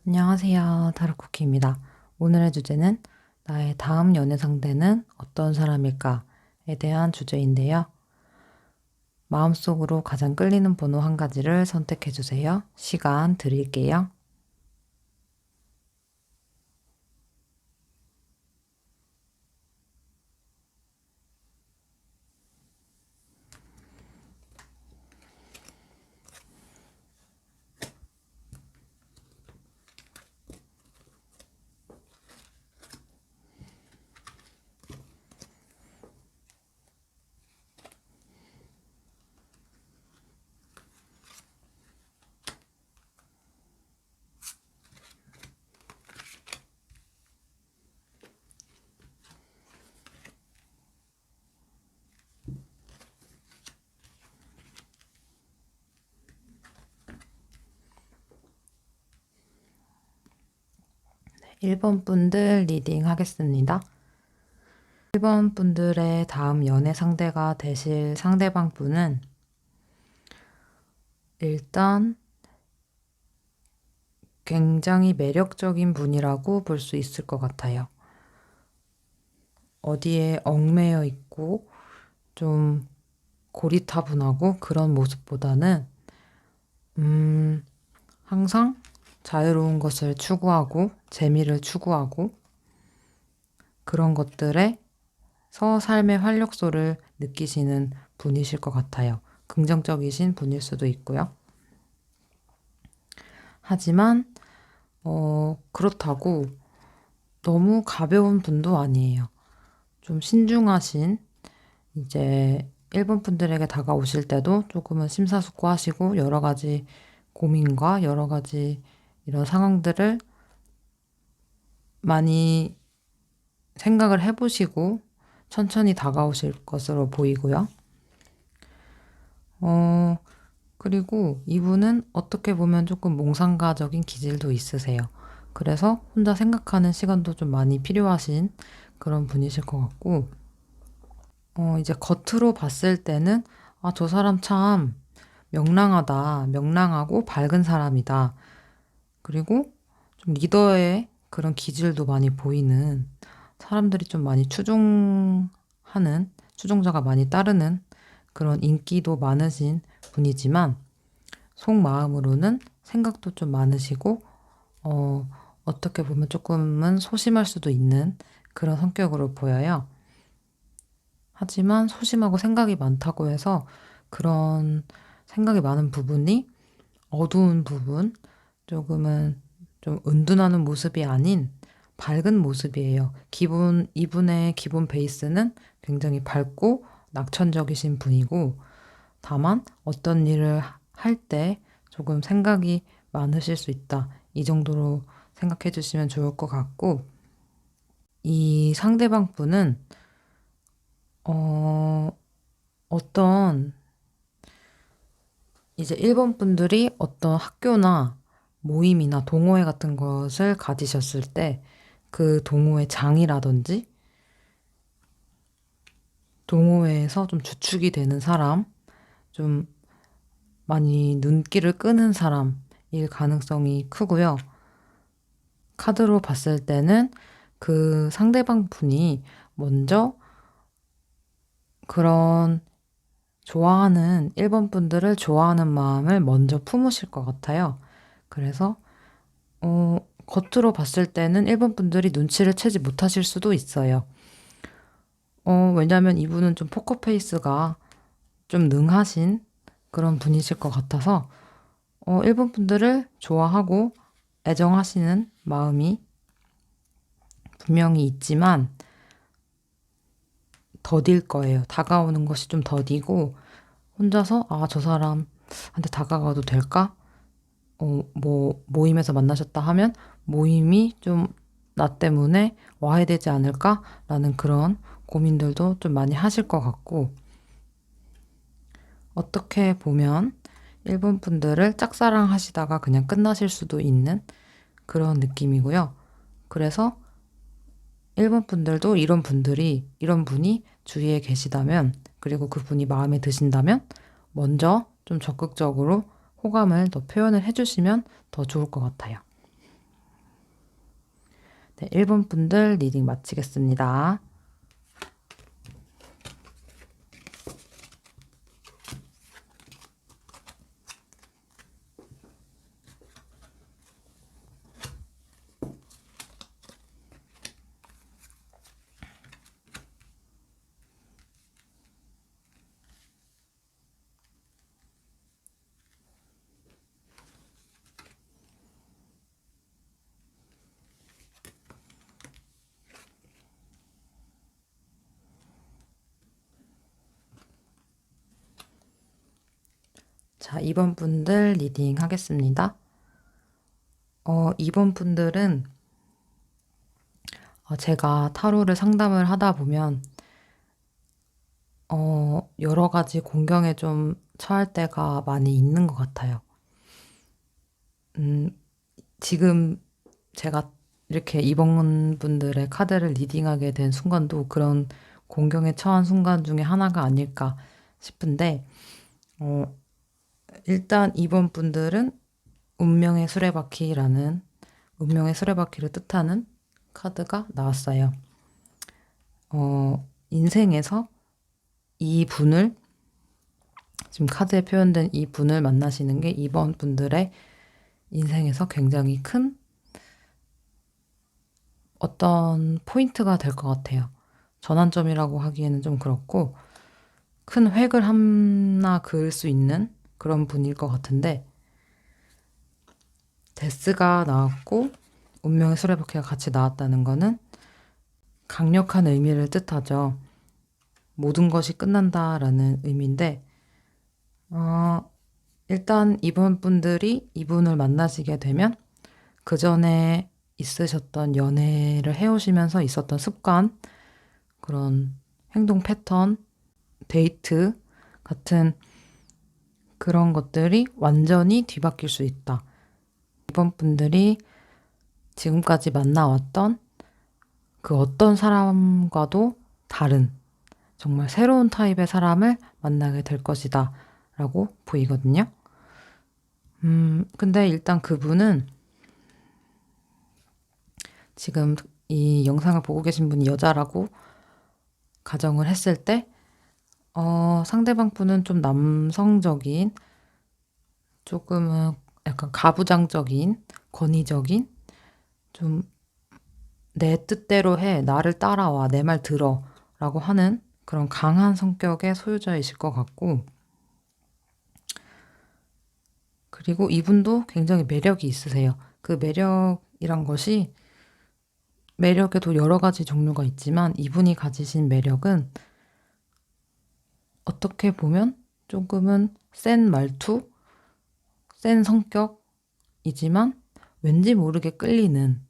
안녕하세요. 타로쿠키입니다. 오늘의 주제는 나의 다음 연애 상대는 어떤 사람일까에 대한 주제인데요. 마음속으로 가장 끌리는 번호 한 가지를 선택해 주세요. 시간 드릴게요. 네, 1번 분들 리딩 하겠습니다. 1번 분들의 다음 연애 상대가 되실 상대방 분은 일단 굉장히 매력적인 분이라고 볼 수 있을 것 같아요. 어디에 얽매여 있고 좀 고리타분하고 그런 모습보다는 항상 자유로운 것을 추구하고 재미를 추구하고 그런 것들에서 삶의 활력소를 느끼시는 분이실 것 같아요. 긍정적이신 분일 수도 있고요. 하지만 그렇다고 너무 가벼운 분도 아니에요. 좀 신중하신 이제 일본 분들에게 다가오실 때도 조금은 심사숙고하시고 여러 가지 고민과 여러 가지 이런 상황들을 많이 생각을 해보시고 천천히 다가오실 것으로 보이고요. 그리고 이분은 어떻게 보면 조금 몽상가적인 기질도 있으세요. 그래서 혼자 생각하는 시간도 좀 많이 필요하신 그런 분이실 것 같고, 이제 겉으로 봤을 때는, 아, 저 사람 참 명랑하다, 명랑하고 밝은 사람이다. 그리고 좀 리더의 그런 기질도 많이 보이는 사람들이 좀 많이 추종자가 많이 따르는 그런 인기도 많으신 분이지만 속마음으로는 생각도 좀 많으시고 어떻게 보면 조금은 소심할 수도 있는 그런 성격으로 보여요. 하지만 소심하고 생각이 많다고 해서 그런 생각이 많은 부분이 어두운 부분, 조금은 좀 은둔하는 모습이 아닌 밝은 모습이에요. 이분의 기본 베이스는 굉장히 밝고 낙천적이신 분이고, 다만 어떤 일을 할 때 조금 생각이 많으실 수 있다. 이 정도로 생각해 주시면 좋을 것 같고, 이 상대방 분은, 어떤 이제 일본 분들이 어떤 학교나 모임이나 동호회 같은 것을 가지셨을 때 그 동호회 장이라든지 동호회에서 좀 주축이 되는 사람, 좀 많이 눈길을 끄는 사람일 가능성이 크고요. 카드로 봤을 때는 그 상대방 분이 먼저 그런 좋아하는 일본 분들을 좋아하는 마음을 먼저 품으실 것 같아요. 그래서 겉으로 봤을 때는 일본 분들이 눈치를 채지 못하실 수도 있어요. 왜냐면 이분은 좀 포커페이스가 좀 능하신 그런 분이실 것 같아서 일본 분들을 좋아하고 애정하시는 마음이 분명히 있지만 더딜 거예요. 다가오는 것이 좀 더디고 혼자서 아, 저 사람한테 다가가도 될까? 뭐 모임에서 만나셨다 하면 모임이 좀 나 때문에 와해되지 않을까라는 그런 고민들도 좀 많이 하실 것 같고 어떻게 보면 일본 분들을 짝사랑하시다가 그냥 끝나실 수도 있는 그런 느낌이고요. 그래서 일본 분들도 이런 분이 주위에 계시다면, 그리고 그분이 마음에 드신다면, 먼저 좀 적극적으로 호감을 더 표현을 해주시면 더 좋을 것 같아요. 네, 1번 분들 리딩 마치겠습니다. 자, 2번 분들 리딩 하겠습니다. 2번 분들은 제가 타로를 상담을 하다 보면 여러 가지 공경에 좀 처할 때가 많이 있는 것 같아요. 지금 제가 이렇게 2번 분들의 카드를 리딩하게 된 순간도 그런 공경에 처한 순간 중에 하나가 아닐까 싶은데, 일단 2번 분들은 운명의 수레바퀴라는 운명의 수레바퀴를 뜻하는 카드가 나왔어요. 인생에서 이 분을 지금 카드에 표현된 이 분을 만나시는 게 2번 분들의 인생에서 굉장히 큰 어떤 포인트가 될 것 같아요. 전환점이라고 하기에는 좀 그렇고 큰 획을 하나 그을 수 있는 그런 분일 것 같은데, 데스가 나왔고 운명의 수레바퀴가 같이 나왔다는 거는 강력한 의미를 뜻하죠. 모든 것이 끝난다라는 의미인데, 일단 이번 분들이 이분을 만나시게 되면 그 전에 있으셨던 연애를 해오시면서 있었던 습관, 그런 행동 패턴, 데이트 같은 그런 것들이 완전히 뒤바뀔 수 있다. 이번 분들이 지금까지 만나왔던 그 어떤 사람과도 다른 정말 새로운 타입의 사람을 만나게 될 것이다 라고 보이거든요. 근데 일단 그분은 지금 이 영상을 보고 계신 분이 여자라고 가정을 했을 때, 상대방 분은 좀 남성적인, 조금은 약간 가부장적인, 권위적인, 좀 내 뜻대로 해, 나를 따라와, 내 말 들어 라고 하는 그런 강한 성격의 소유자이실 것 같고, 그리고 이분도 굉장히 매력이 있으세요. 그 매력이란 것이 매력에도 여러 가지 종류가 있지만 이분이 가지신 매력은 어떻게 보면 조금은 센 말투, 센 성격이지만 왠지 모르게 끌리는,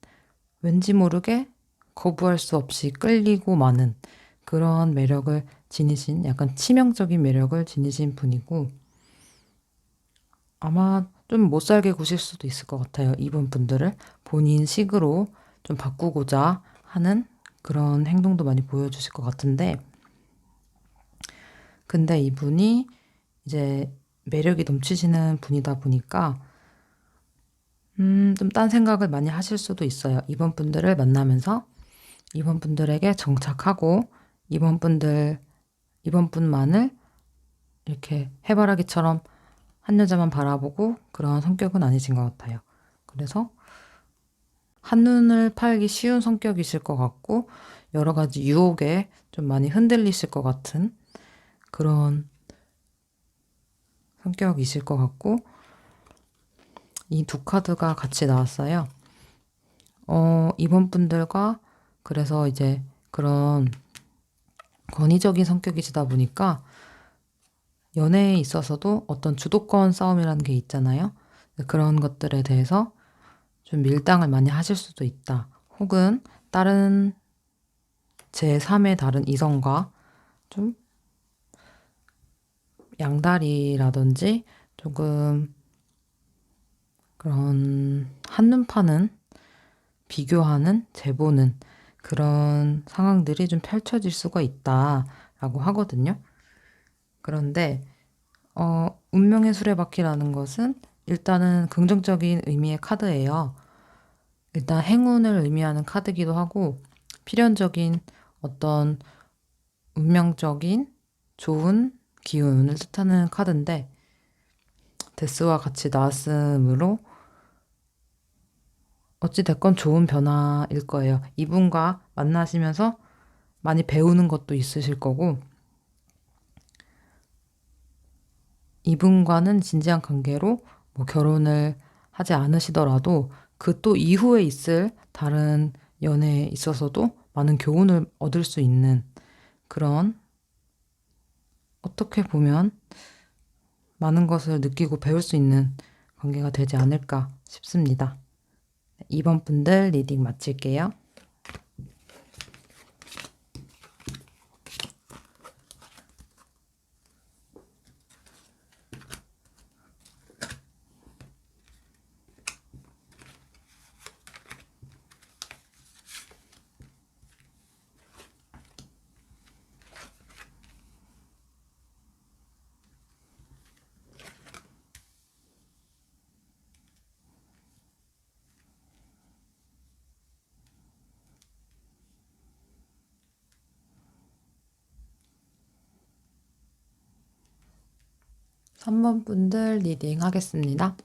왠지 모르게 거부할 수 없이 끌리고 마는 그런 매력을 지니신, 약간 치명적인 매력을 지니신 분이고, 아마 좀 못살게 구실 수도 있을 것 같아요. 이분 분들을 본인 식으로 좀 바꾸고자 하는 그런 행동도 많이 보여주실 것 같은데, 근데 이분이 이제 매력이 넘치시는 분이다 보니까 좀 딴 생각을 많이 하실 수도 있어요. 이번 분들을 만나면서 이번 분들에게 정착하고 이번 분만을 이렇게 해바라기처럼 한 여자만 바라보고 그런 성격은 아니신 것 같아요. 그래서 한눈을 팔기 쉬운 성격이실 것 같고 여러 가지 유혹에 좀 많이 흔들리실 것 같은 그런 성격이실 것 같고, 이 두 카드가 같이 나왔어요. 이번 분들과 그래서 이제 그런 권위적인 성격이시다 보니까 연애에 있어서도 어떤 주도권 싸움이라는 게 있잖아요. 그런 것들에 대해서 좀 밀당을 많이 하실 수도 있다. 혹은 다른 제3의 다른 이성과 좀 양다리라든지 조금 그런 한눈 파는, 비교하는, 재보는 그런 상황들이 좀 펼쳐질 수가 있다라고 하거든요. 그런데 운명의 수레바퀴라는 것은 일단은 긍정적인 의미의 카드예요. 일단 행운을 의미하는 카드기도 하고 필연적인 어떤 운명적인 좋은 기운을 뜻하는 카드인데 데스와 같이 나왔으므로 어찌됐건 좋은 변화일 거예요. 이분과 만나시면서 많이 배우는 것도 있으실 거고 이분과는 진지한 관계로 뭐 결혼을 하지 않으시더라도 그 또 이후에 있을 다른 연애에 있어서도 많은 교훈을 얻을 수 있는 그런 어떻게 보면 많은 것을 느끼고 배울 수 있는 관계가 되지 않을까 싶습니다. 2번 분들 리딩 마칠게요. 3번 분들 리딩 하겠습니다.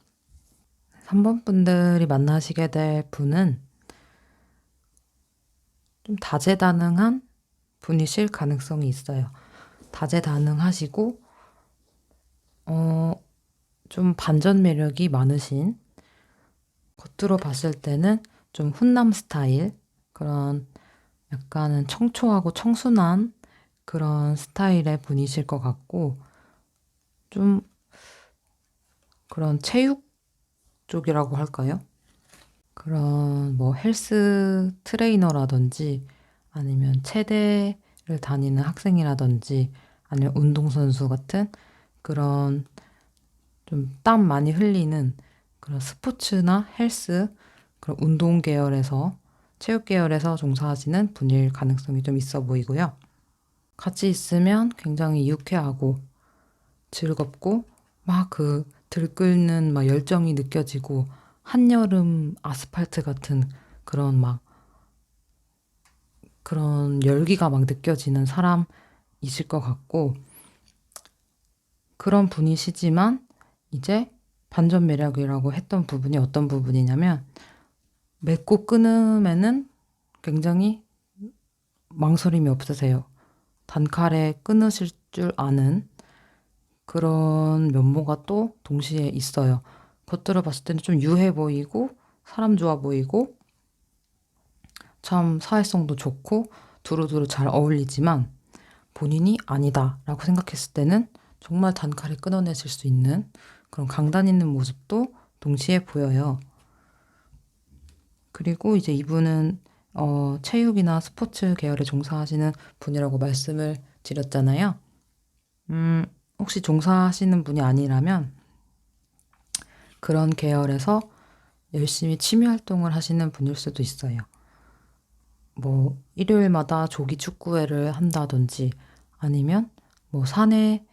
3번 분들이 만나시게 될 분은 좀 다재다능한 분이실 가능성이 있어요. 다재다능하시고 좀 반전 매력이 많으신 겉으로 봤을 때는 좀 훈남 스타일 그런 약간은 청초하고 청순한 그런 스타일의 분이실 것 같고 좀 그런 체육 쪽이라고 할까요? 그런 뭐 헬스 트레이너라든지 아니면 체대를 다니는 학생이라든지 아니면 운동선수 같은 그런 좀 땀 많이 흘리는 그런 스포츠나 헬스 그런 운동 계열에서 체육 계열에서 종사하시는 분일 가능성이 좀 있어 보이고요. 같이 있으면 굉장히 유쾌하고 즐겁고 막 그 들끓는 막 열정이 느껴지고 한여름 아스팔트 같은 그런 막 그런 열기가 막 느껴지는 사람이실 것 같고 그런 분이시지만 이제 반전 매력이라고 했던 부분이 어떤 부분이냐면 맺고 끊음에는 굉장히 망설임이 없으세요. 단칼에 끊으실 줄 아는 그런 면모가 또 동시에 있어요. 겉으로 봤을 때는 좀 유해 보이고 사람 좋아 보이고 참 사회성도 좋고 두루두루 잘 어울리지만 본인이 아니다라고 생각했을 때는 정말 단칼에 끊어내실 수 있는 그런 강단 있는 모습도 동시에 보여요. 그리고 이제 이분은 체육이나 스포츠 계열에 종사하시는 분이라고 말씀을 드렸잖아요. 혹시 종사하시는 분이 아니라면 그런 계열에서 열심히 취미 활동을 하시는 분일 수도 있어요. 뭐 일요일마다 조기 축구회를 한다든지 아니면 뭐 사내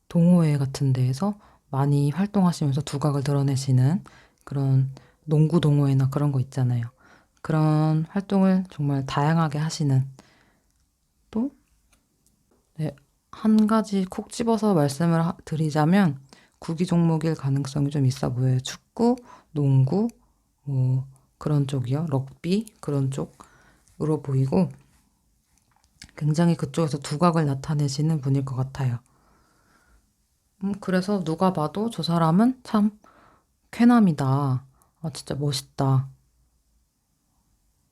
동호회 같은 데에서 많이 활동하시면서 두각을 드러내시는 그런 농구 동호회나 그런 거 있잖아요. 그런 활동을 정말 다양하게 하시는 또 네, 한 가지 콕 집어서 말씀을 드리자면 구기 종목일 가능성이 좀 있어 보여요. 축구, 농구, 뭐 그런 쪽이요. 럭비 그런 쪽으로 보이고 굉장히 그쪽에서 두각을 나타내시는 분일 것 같아요. 그래서 누가 봐도 저 사람은 참 쾌남이다. 아, 진짜 멋있다.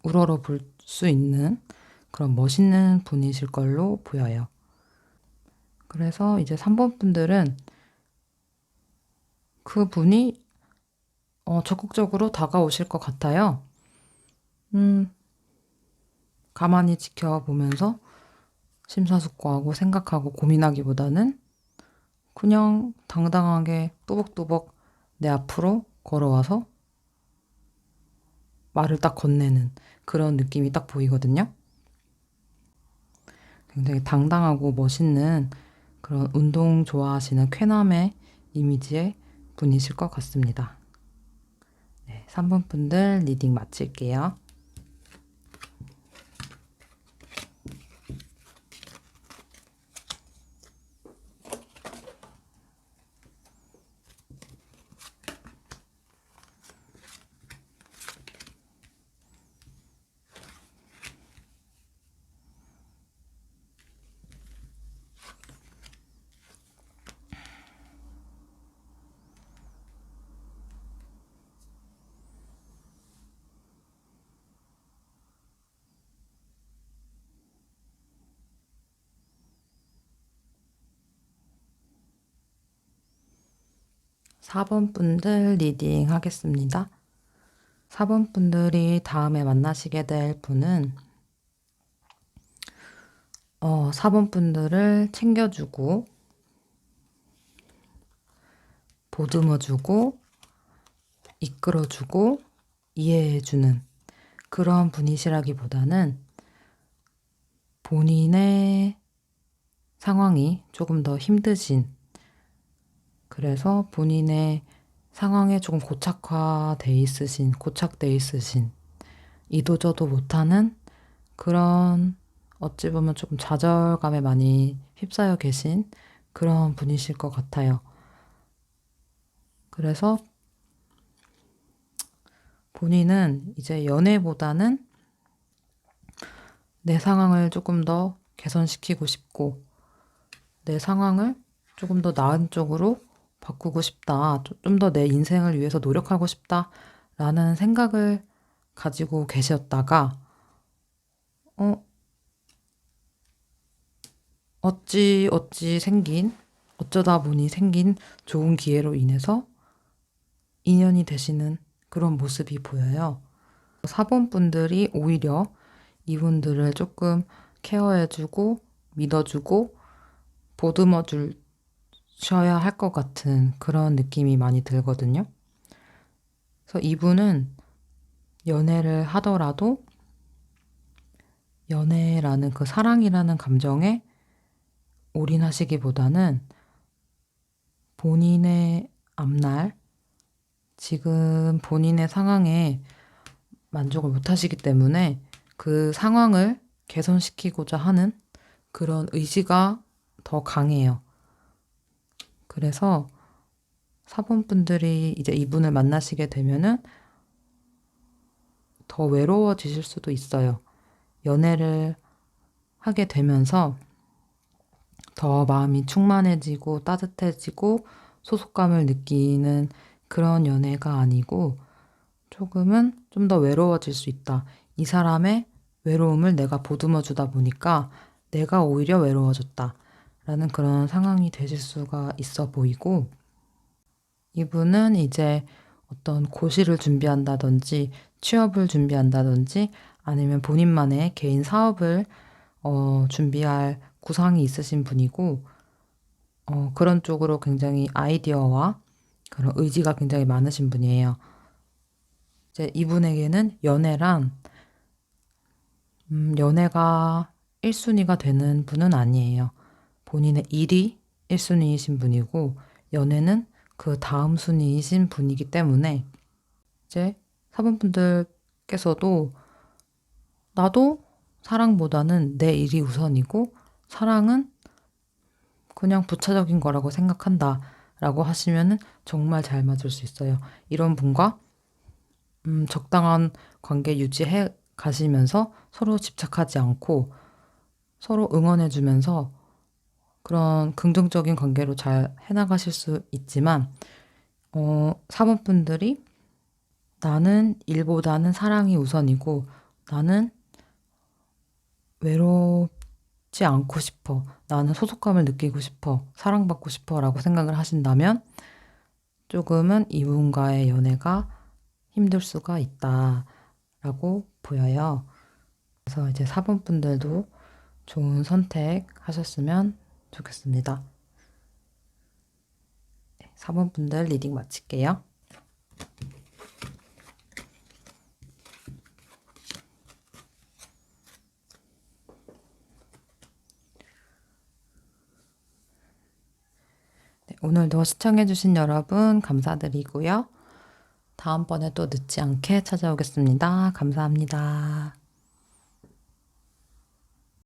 우러러 볼 수 있는 그런 멋있는 분이실 걸로 보여요. 그래서 이제 3번 분들은 그 분이 적극적으로 다가오실 것 같아요. 음, 가만히 지켜보면서 심사숙고하고 생각하고 고민하기보다는 그냥 당당하게 또박또박 내 앞으로 걸어와서 말을 딱 건네는 그런 느낌이 딱 보이거든요. 굉장히 당당하고 멋있는 그런 운동 좋아하시는 쾌남의 이미지의 분이실 것 같습니다. 네, 3번 분들 리딩 마칠게요. 사 번 분들 리딩 하겠습니다. 4번 분들이 다음에 만나시게 될 분은 4번 분들을 챙겨주고 보듬어주고 이끌어주고 이해해주는 그런 분이시라기보다는 본인의 상황이 조금 더 힘드신, 그래서 본인의 상황에 조금 고착돼 있으신, 이도저도 못하는 그런, 어찌 보면 조금 좌절감에 많이 휩싸여 계신 그런 분이실 것 같아요. 그래서 본인은 이제 연애보다는 내 상황을 조금 더 개선시키고 싶고, 내 상황을 조금 더 나은 쪽으로 바꾸고 싶다. 좀 더 내 인생을 위해서 노력하고 싶다. 라는 생각을 가지고 계셨다가, 어쩌다 보니 생긴 좋은 기회로 인해서 인연이 되시는 그런 모습이 보여요. 4번 분들이 오히려 이분들을 조금 케어해주고 믿어주고 보듬어 주셔야 할 것 같은 그런 느낌이 많이 들거든요. 그래서 이분은 연애를 하더라도 연애라는 그 사랑이라는 감정에 올인하시기보다는 본인의 앞날, 지금 본인의 상황에 만족을 못 하시기 때문에 그 상황을 개선시키고자 하는 그런 의지가 더 강해요. 그래서 4번 분들이 이제 이분을 만나시게 되면은 더 외로워지실 수도 있어요. 연애를 하게 되면서 더 마음이 충만해지고 따뜻해지고 소속감을 느끼는 그런 연애가 아니고 조금은 좀 더 외로워질 수 있다. 이 사람의 외로움을 내가 보듬어 주다 보니까 내가 오히려 외로워졌다. 라는 그런 상황이 되실 수가 있어 보이고, 이분은 이제 어떤 고시를 준비한다든지 취업을 준비한다든지 아니면 본인만의 개인 사업을 준비할 구상이 있으신 분이고, 그런 쪽으로 굉장히 아이디어와 그런 의지가 굉장히 많으신 분이에요. 이제 이분에게는 연애가 1순위가 되는 분은 아니에요. 본인의 일이 1순위이신 분이고, 연애는 그 다음 순위이신 분이기 때문에, 이제 사본분들께서도 나도 사랑보다는 내 일이 우선이고, 사랑은 그냥 부차적인 거라고 생각한다. 라고 하시면은 정말 잘 맞을 수 있어요. 이런 분과 적당한 관계 유지해 가시면서 서로 집착하지 않고 서로 응원해주면서 그런 긍정적인 관계로 잘 해나가실 수 있지만, 사모분들이 나는 일보다는 사랑이 우선이고 나는 외롭지 않고 싶어. 나는 소속감을 느끼고 싶어. 사랑받고 싶어. 라고 생각을 하신다면 조금은 이분과의 연애가 힘들 수가 있다라고 보여요. 그래서 이제 4번 분들도 좋은 선택 하셨으면 좋겠습니다. 4번 분들 리딩 마칠게요. 네, 오늘도 시청해주신 여러분 감사드리고요. 다음번에 또 늦지 않게 찾아오겠습니다. 감사합니다.